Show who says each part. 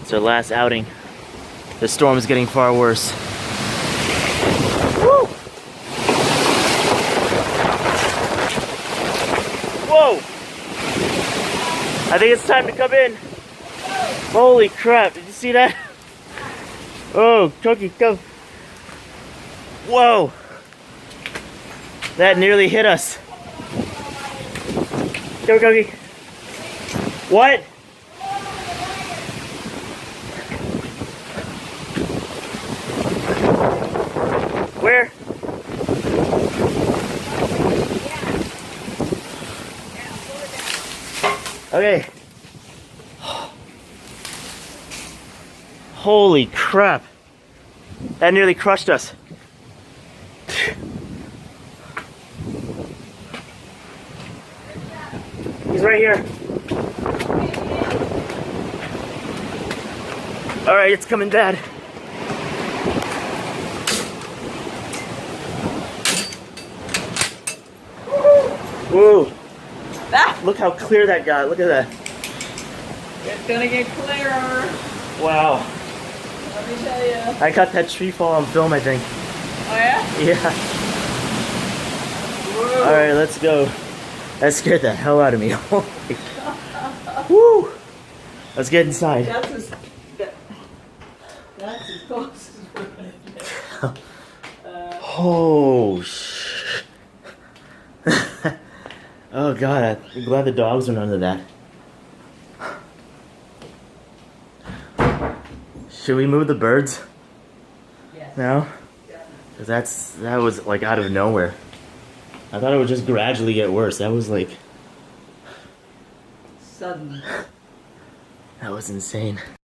Speaker 1: It's our last outing. The storm is getting far worse. Woo! Whoa! I think it's time to come in. Holy crap, did you see that? Oh, Cookie, go. Whoa! That nearly hit us. Go, Cookie. What? Where? Okay. Holy crap. That nearly crushed us. He's right here. All right, it's coming bad. Whoa.
Speaker 2: Ah!
Speaker 1: Look how clear that got. Look at that.
Speaker 2: It's gonna get clearer.
Speaker 1: Wow.
Speaker 2: Let me tell you.
Speaker 1: I got that tree fall on film, I think.
Speaker 2: Oh yeah?
Speaker 1: Yeah.
Speaker 2: Whoa.
Speaker 1: All right, let's go. That scared the hell out of me. Woo! Let's get inside.
Speaker 2: That's as close as we're gonna get.
Speaker 1: Oh, oh God, I'm glad the dogs are none of that. Should we move the birds
Speaker 2: Yes.
Speaker 1: now?
Speaker 2: Yeah.
Speaker 1: Because that was like out of nowhere. I thought it would just gradually get worse. That was like...
Speaker 2: Sudden.
Speaker 1: That was insane.